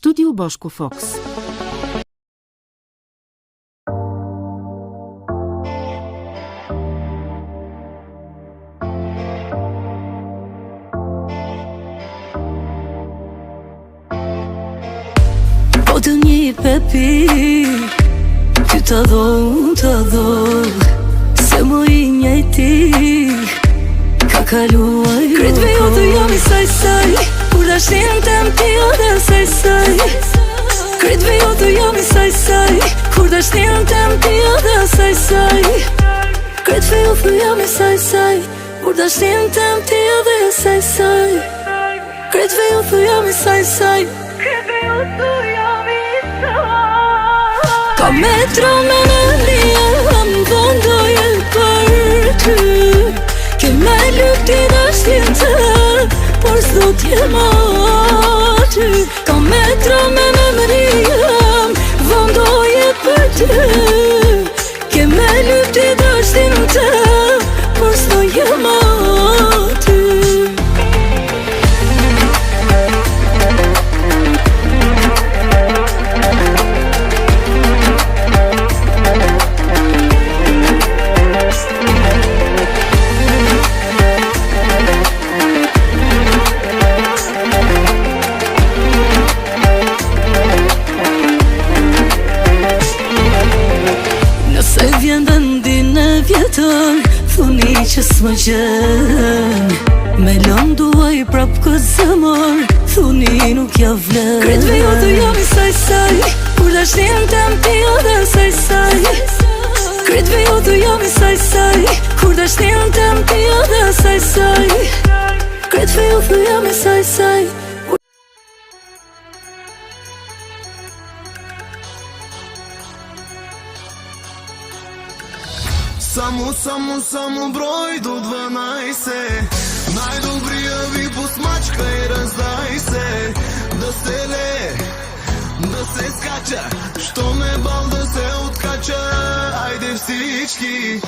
Студио Бошко Фокс. Të një pepi, ty të dho se më i njëti ka kaluaj. Krytve jo të jam i saj, kur da shtin të më ti o dhe saj. Krytve jo të jam i saj, kur da shtin të më ti o dhe saj. Krytve jo të jam i saj, kur da shtin të më ti o dhe saj. Krytve jo të jam i saj, krytve jo të jam i ka metra me në lije, më vëndoje për ty. Ke me lykti dashtin të, por s'do t'jem aty. Ka metra me në lije, më vëndoje për ty. Ke me lykti dashtin të, por s'do jem aty. Thuni që s'më gjen, me lëm duaj prap këtë zëmër, thuni nuk ja vlen. Krytve jo të jam i saj, kur da shtin të më ti o dhe saj. Krytve jo të jam i saj, kur da shtin të më ti o dhe saj. Krytve jo të jam i saj. Само брой до 12. Най-добрия ви посмачка и раздай се. Да се ле, да се скача, що ме бал да се откача. Айде всички.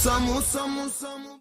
Само